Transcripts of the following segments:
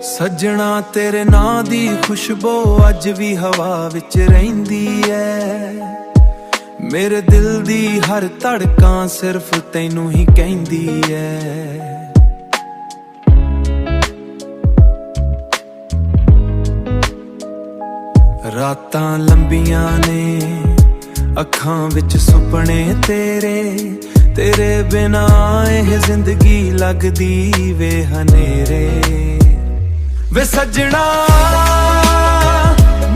सजना तेरे नां दी खुशबू अज भी हवा विच रहिंदी ऐ। मेरे दिल दी हर धड़कां सिर्फ तैनू ही कहंदी ऐ। रातां लंबियां ने अखां विच सुपने तेरे, तेरे बिना एह जिंदगी लगदी वे हनेरे। वे सजना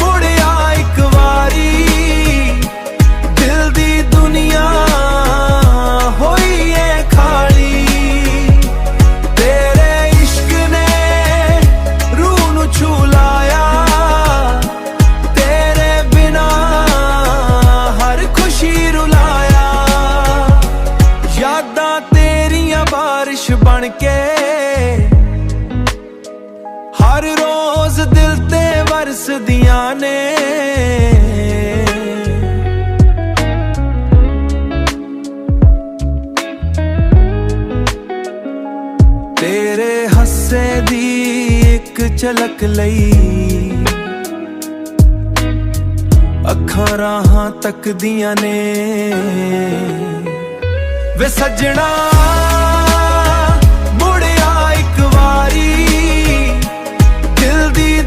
मुड़िया एक वारी, दिल दी दुनिया होई है खाली। तेरे इश्क ने रूह नू छू लाया, तेरे बिना हर खुशी रुलाया। यादां तेरियां बारिश बन के हर रोज दिल ते बरसदियां ने। तेरे हस्से दी एक झलक लई अखां राहां तकदियां ने। वे सजना मुड़िया एक वारी,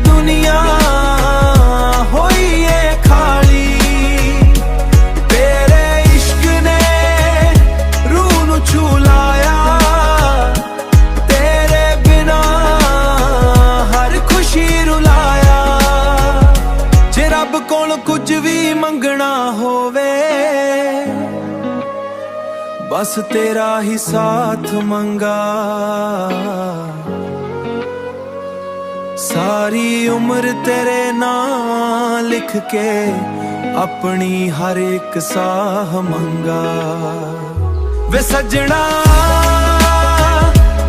दुनिया होई है खाली। तेरे इश्क ने रूह नू छू लाया, तेरे बिना हर खुशी रुलाया। जे रब कोल कुछ भी मंगना होवे, बस तेरा ही साथ मंगा। सारी उम्र तेरे नाम लिख के अपनी हर एक साह मंगा। वे सजना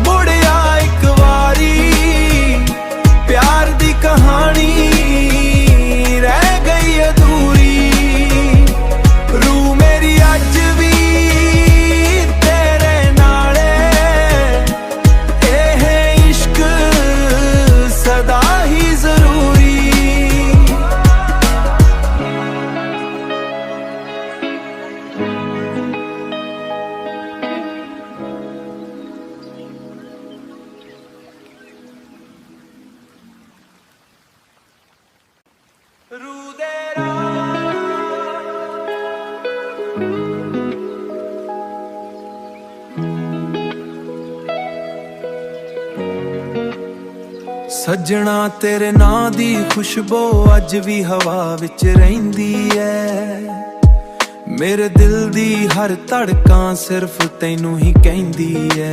मुड़िया एक वारी, प्यार दी कहानी रह गई अधूरी। रूह मेरी अज भी तेरे नाले, एह इश्क सदा ही जरूरी। सजना तेरे नां दी खुशबू अज भी हवा विच रहिंदी ऐ। मेरे दिल दी हर धड़कां सिर्फ तैनू ही कहंदी ऐ।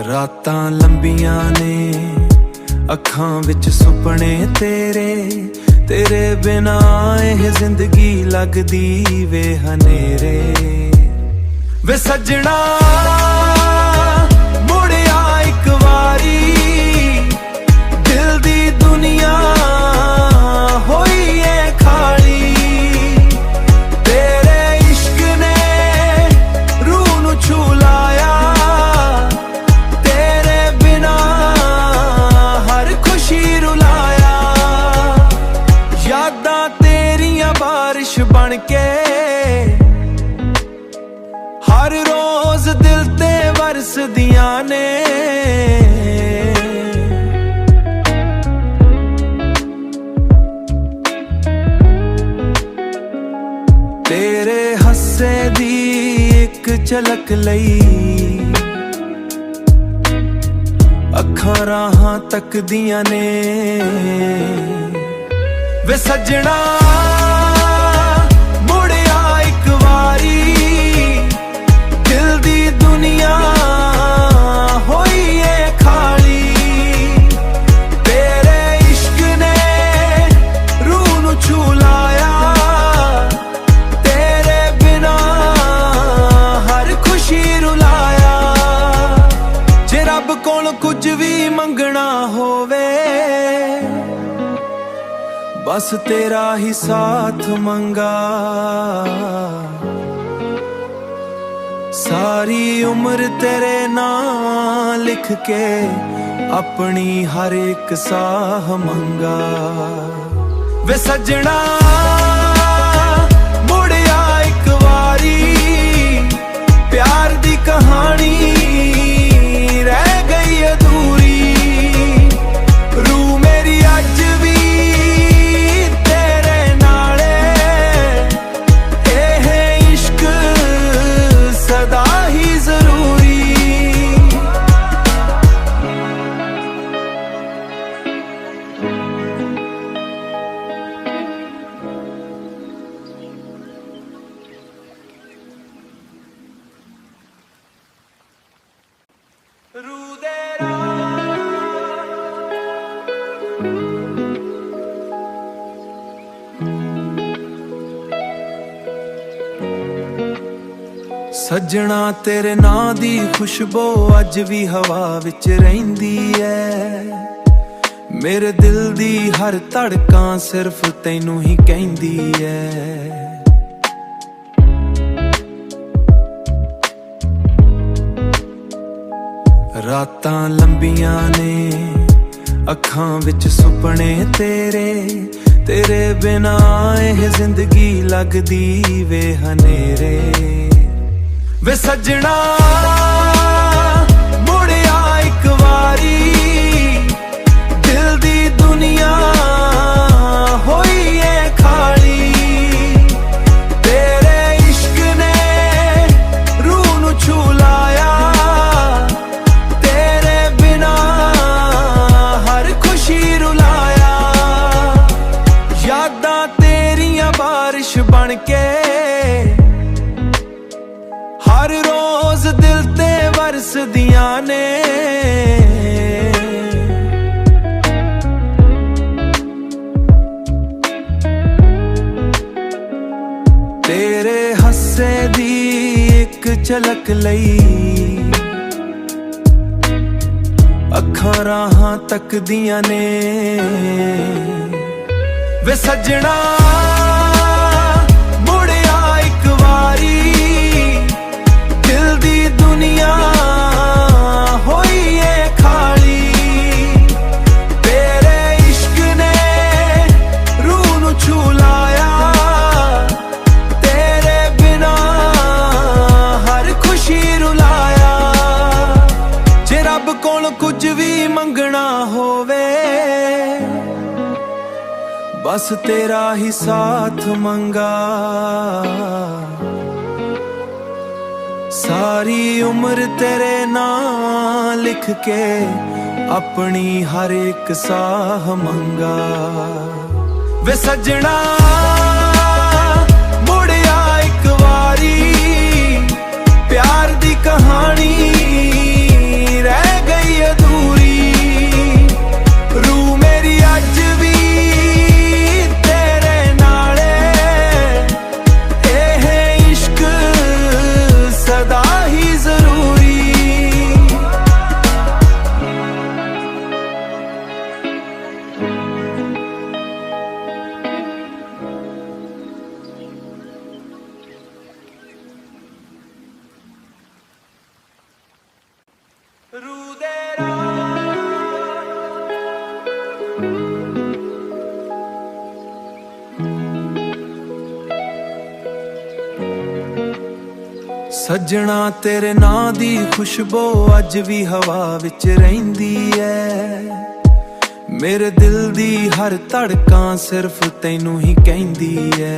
रातां लंबियां ने अखां विच सुपने तेरे, तेरे बिना एह जिंदगी लगदी वे हनेरे। वे सजना मुड़िया एक वारी, दिल दी दुनिया होई है खाली। तेरे इश्क ने रूह नू छू लाया, तेरे बिना हर खुशी रुलाया। यादां तेरियां बारिश बन के हर रोज दिल ते बरसदियां ने। तेरे हस्से दी एक झलक लई अखां राहां तकदियां ने। वे सजना मुड़िया एक वारी, दिल दी दुनिया होई है खाली। तेरे इश्क ने रूह नू छू लाया, तेरे बिना हर खुशी रुलाया। जे बस तेरा ही साथ मंगा। सारी उम्र तेरे नाम लिख के अपनी हर एक साह मंगा। वे सजना मुड़िया एक वारी, प्यार दी कहानी रह गई अधूरी। रूह मेरी अज भी तेरे नाले, एह इश्क सदा ही जरूरी। रूह दे सजना तेरे नां दी खुशबू अज भी हवा विच रहिंदी ऐ। मेरे दिल दी हर धड़कां सिर्फ तैनू ही कहंदी ऐ। रातां लंबियां ने अखां विच सुपने तेरे, तेरे बिना एह जिंदगी लगदी वे हनेरे। वे सजना मुड़िया एक वारी, दिल दी दुनिया होई है खाली। तेरे इश्क ने रूह नू छू लाया, तेरे बिना हर खुशी रुलाया। यादां तेरियां बारिश बन के हर रोज दिल ते बरसदियां ने। तेरे हस्से दी एक झलक लई अखां राहां तकदियां ने। वे सजना मुड़िया एक वारी, दिल दी दुनिया होई है खाली। तेरे इश्क ने रूह नू छू लाया, तेरे बिना हर खुशी रुलाया। जे रब कोल कुछ भी मंगना होवे, बस तेरा ही साथ मंगा। सारी उम्र तेरे नाम लिख के अपनी हर एक साह मंगा। वे सजना मुड़िया एक वारी, प्यार दी कहानी रह गई अधूरी। रूह मेरी अज भी तेरे नाले, एह इश्क सदा ही जरूरी। रूह दे सजना तेरे नां दी खुशबू अज भी हवा विच रहिंदी ऐ। मेरे दिल दी हर धड़कां सिर्फ तैनू ही कहंदी ऐ।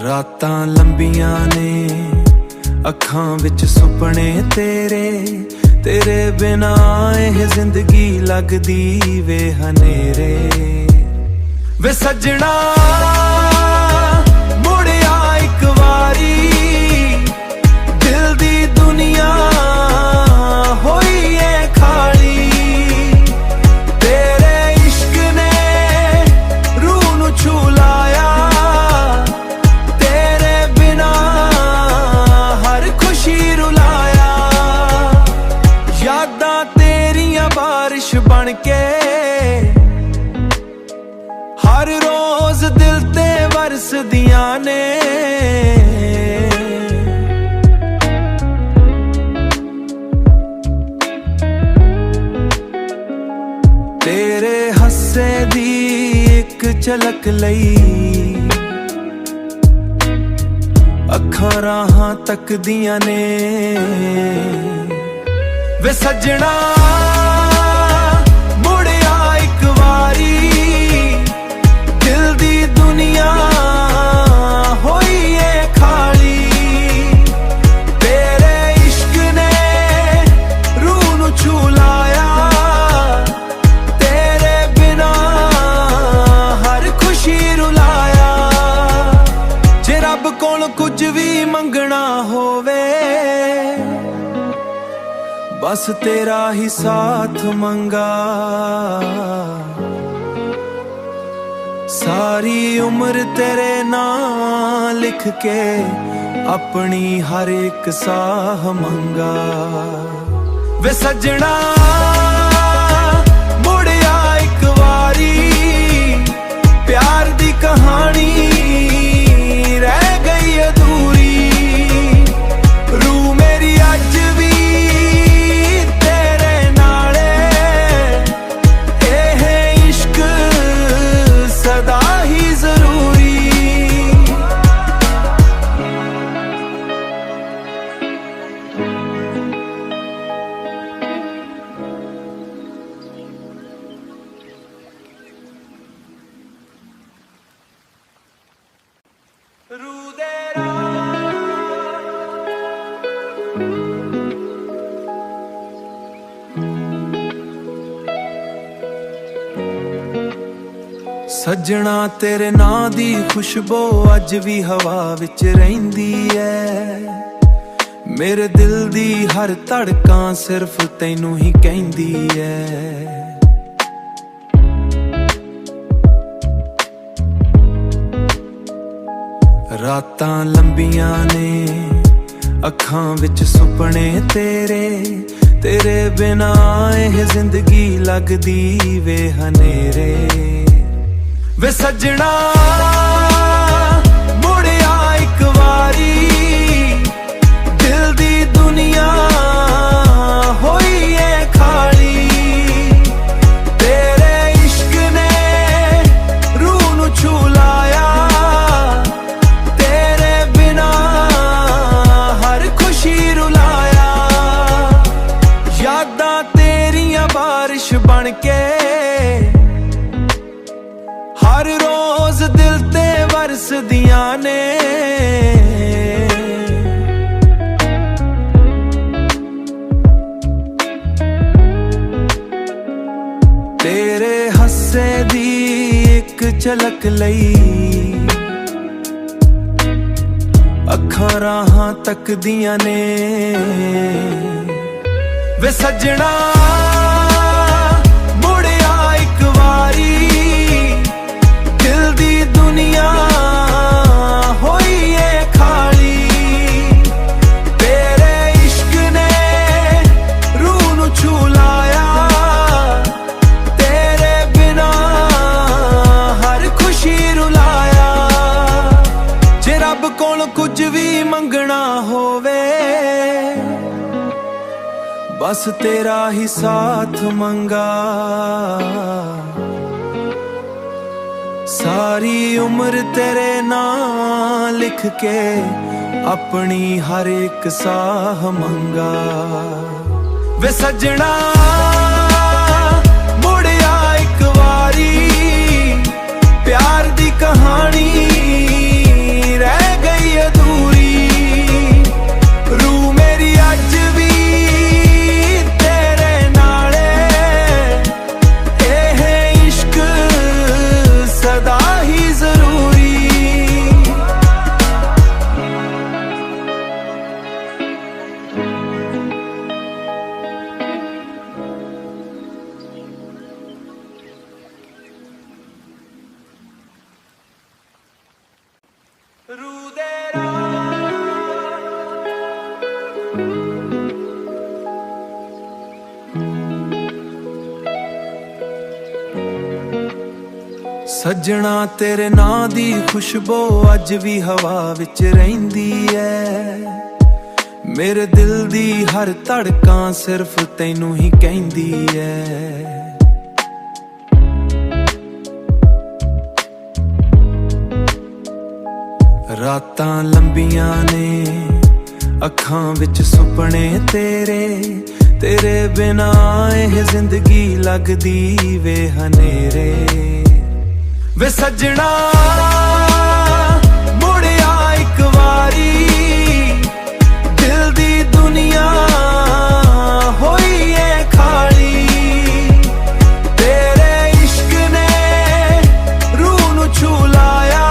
रातां लंबियां ने अखां विच सुपने तेरे, तेरे बिना एह जिंदगी लगदी वे हनेरे। वे सजना मुड़िया एक वारी, दिल दी दुनिया होई है खाली। तेरे इश्क ने रूह नू छू लाया, तेरे बिना हर खुशी रुलाया। ਵਸਦੀਆਂ ਨੇ। ਤੇਰੇ ਹੱਸੇ ਦੀ ਇੱਕ ਝਲਕ ਲਈ ਅੱਖਾਂ ਰਾਹਾਂ ਤੱਕਦੀਆਂ ਨੇ। ਵੇ ਸੱਜਣਾ ਮੁੜਿਆ ਇੱਕ ਵਾਰੀ, ਦਿਲ ਦੀ ਦੁਨੀਆ ਹੋਈ ਏ ਖਾਲੀ। ਤੇਰੇ ਇਸ਼ਕ ਨੇ ਰੂਹ ਨੂੰ ਛੂ ਲਾਇਆ, ਤੇਰੇ ਬਿਨਾ ਹਰ ਖੁਸ਼ੀ ਰੁਲਾਇਆ। ਜੇ ਰੱਬ ਕੋਲ ਕੁਝ ਵੀ ਮੰਗਣਾ ਹੋਵੇ, ਬਸ ਤੇਰਾ ਹੀ ਸਾਥ ਮੰਗਾ। ਸਾਰੀ ਉਮਰ ਤੇਰੇ ਨਾਂ ਲਿਖ ਕੇ ਆਪਣੀ ਹਰ ਇੱਕ ਸਾਹ ਮੰਗਾ। ਵੇ ਸੱਜਣਾ ਮੁੜਿਆ ਇੱਕ ਵਾਰੀ, ਪਿਆਰ ਦੀ ਕਹਾਣੀ ਰਹਿ ਗਈ ਅਧੂਰੀ। ਰੂਹ ਮੇਰੀ ਅੱਜ ਵੀ ਤੇਰੇ ਨਾਲੇ, ਇਹ ਇਸ਼ਕ ਸਦਾ ਹੀ ਜ਼ਰੂਰੀ। ਰੂਹ ਦੇ ਸੱਜਣਾ ਤੇਰੇ ਨਾਂ ਦੀ ਖੁਸ਼ਬੂ ਅੱਜ ਵੀ ਹਵਾ ਵਿੱਚ ਰਹਿੰਦੀ ਐ। ਮੇਰੇ ਦਿਲ ਦੀ ਹਰ ਧੜਕਾਂ ਸਿਰਫ ਤੈਨੂੰ ਹੀ ਕਹਿੰਦੀ ਐ। ਰਾਤਾਂ ਲੰਬੀਆਂ ਨੇ, ਅੱਖਾਂ ਵਿੱਚ ਸੁਪਨੇ ਤੇਰੇ। ਤੇਰੇ ਬਿਨਾ ਇਹ ਜ਼ਿੰਦਗੀ ਲੱਗਦੀ ਵੇ ਹਨੇਰੇ। ਵੇ ਸੱਜਣਾ ਮੁੜਿਆ ਇੱਕ ਵਾਰੀ, ਦਿਲ ਦੀ ਦੁਨੀਆ ਹੋਈ ਏ ਖਾਲੀ। ਤੇਰੇ ਇਸ਼ਕ ਨੇ ਰੂਹ ਨੂੰ ਛੂ ਲਾਇਆ, ਤੇਰੇ ਬਿਨਾ ਹਰ ਖੁਸ਼ੀ ਰੁਲਾਇਆ। ਯਾਦਾਂ ਤੇਰੀਆਂ ਬਾਰਿਸ਼ ਬਣ ਕੇ ਹਰ ਰੋਜ਼ ਦਿਲ ਤੇ ਵਰਸਦੀਆਂ ਨੇ। ਤੇਰੇ ਹੱਸੇ ਦੀ ਇੱਕ ਝਲਕ ਲਈ ਅੱਖਾਂ ਰਾਹਾਂ ਤੱਕਦੀਆਂ ਨੇ। ਵੇ ਸੱਜਣਾ ਮੁੜਿਆ ਇੱਕ ਵਾਰੀ, ਦਿਲ ਦੀ ਦੁਨੀਆ ਹੋਈ ਏ ਖਾਲੀ। ਤੇਰੇ ਇਸ਼ਕ ਨੇ ਰੂਹ ਨੂੰ ਛੂ ਲਾਇਆ, ਤੇਰੇ ਬਿਨਾ ਹਰ ਖੁਸ਼ੀ ਰੁਲਾਇਆ। ਜੇ ਰੱਬ ਕੋਲ ਕੁਝ ਵੀ ਮੰਗਣਾ ਹੋਵੇ, ਬਸ ਤੇਰਾ ਹੀ ਸਾਥ ਮੰਗਾ। ਸਾਰੀ ਉਮਰ ਤੇਰੇ ਨਾਂ ਲਿਖ ਕੇ ਆਪਣੀ ਹਰ ਇੱਕ ਸਾਹ ਮੰਗਾ। ਵੇ ਸੱਜਣਾ ਮੁੜਿਆ ਇੱਕ ਵਾਰੀ, ਪਿਆਰ ਦੀ ਕਹਾਣੀ ਰਹਿ ਗਈ ਅਧੂਰੀ। ਰੂਹ ਮੇਰੀ ਅੱਜ ਵੀ ਤੇਰੇ ਨਾਲੇ, ਇਹ ਇਸ਼ਕ ਸਦਾ ਹੀ ਜ਼ਰੂਰੀ। सजना तेरे नां दी खुशबू अज भी हवा विच रहिंदी ऐ। मेरे दिल दी हर धड़कां सिर्फ तैनू ही कहंदी ऐ। रातां लंबियां ने अखां विच सुपने तेरे, तेरे बिना एह जिंदगी लगदी वे हनेरे। वे सजना मुड़िया इक वारी, दिल दी दुनिया होई है खाली। तेरे इश्क ने रूह नू छू लाया,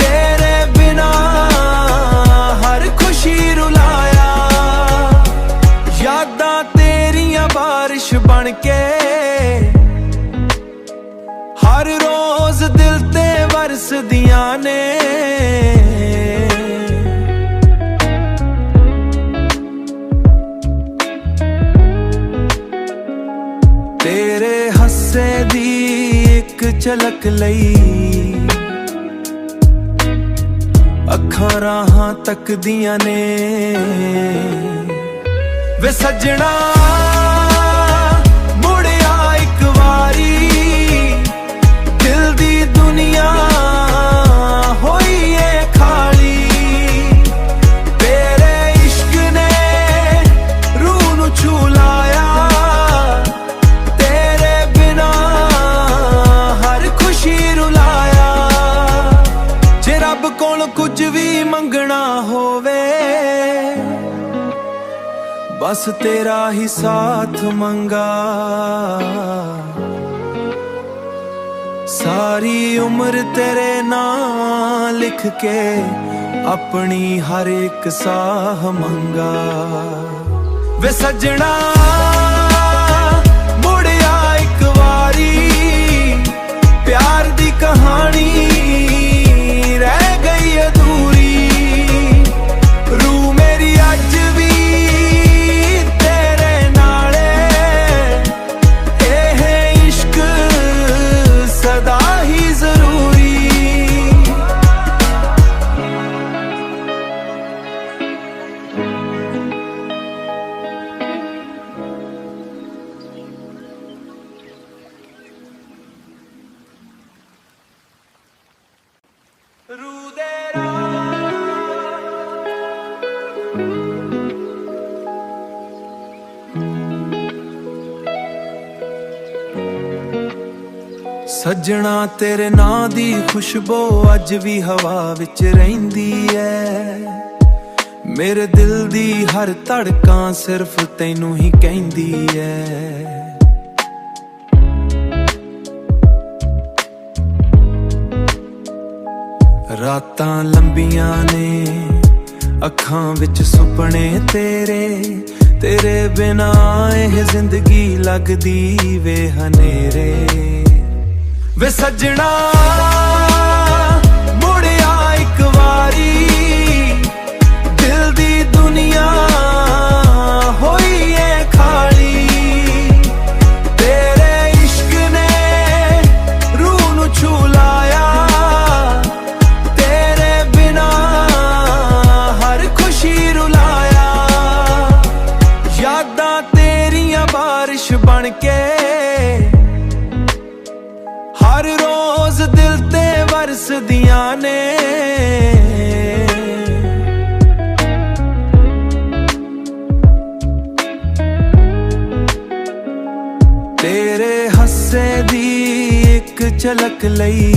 तेरे बिना हर खुशी रुलाया। यादां तेरियां बारिश बन के हर रोज दिल ते बरसदियां ने। तेरे हस्से दी एक झलक लई अखां राहां तकदियां ने। वे सजना मुड़िया इक वारी, दिल दी दुनिया होई है खाली। तेरे इश्क ने रूह नू छू लाया, तेरे बिना हर खुशी रुलाया। जे रब कोल कुछ भी मंगना होवे, बस तेरा ही साथ मंगा। सारी उम्र तेरे नाम लिख के अपनी हर एक साह मंगा। वे सजना मुड़िया इक वारी, प्यार दी कहानी रह गई अधूरी। रूह मेरी अज भी तेरे नाले, एह इश्क सदा ही जरूरी। सजना तेरे नां दी खुशबू अज भी हवा विच रहिंदी ऐ। मेरे दिल दी हर धड़कां सिर्फ तैनू ही कहंदी ऐ। रातां लंबियां ने अखां विच सुपने तेरे, तेरे बिना एह जिंदगी लगदी वे हनेरे। वे सजना मुड़िया इक वारी, दिल दी दुनिया होई है खाली। तेरे इश्क ने रूह नू छू लाया, तेरे बिना हर खुशी रुलाया। यादां तेरियां बारिश बन के हर रोज दिल ते बरसदियां ने। तेरे हस्से दी एक झलक लई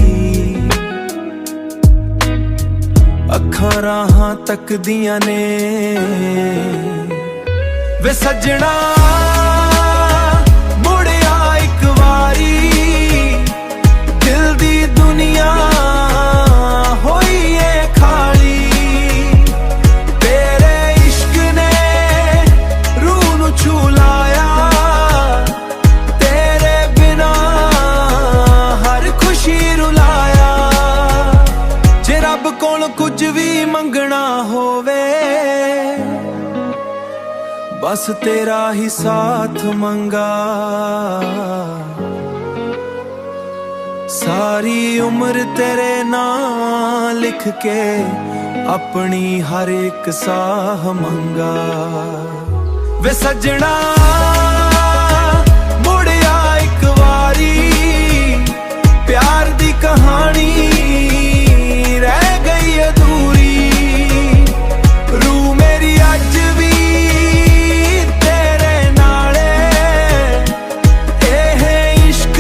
अखां राहां तकदियां ने। वे सजना मुड़िया इक वारी, दिल दी दुनिया होई है खाली। तेरे इश्क ने रूह नू छू लाया, तेरे बिना हर खुशी रुलाया। जे रब कोल कुछ भी मंगना होवे, बस तेरा ही साथ मंगा। सारी उम्र तेरे नाम लिख के अपनी हर एक साह मंगा वे सजना मुड़िया एक वारी प्यार दी कहानी रह गई अधूरी रू मेरी अज भी तेरे नाले एह इश्क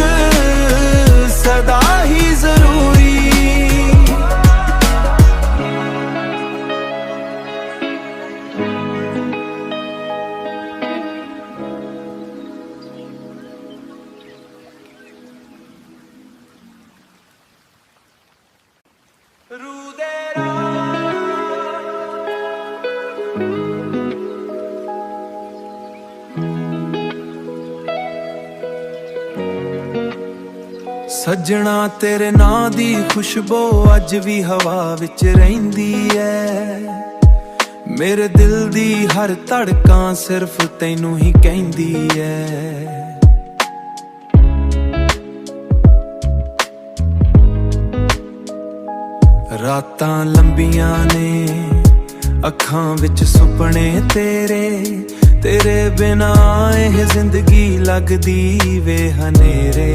सदा ही जरूरी रू दे सजना तेरे नां दी खुशबू अज भी हवा विच रहिंदी ऐ मेरे दिल दी हर धड़कां सिर्फ तैनू ही कहंदी ऐ रातां लंबियां ने अखां विच सुपने तेरे तेरे बिना एह जिंदगी लगदी वे हनेरे।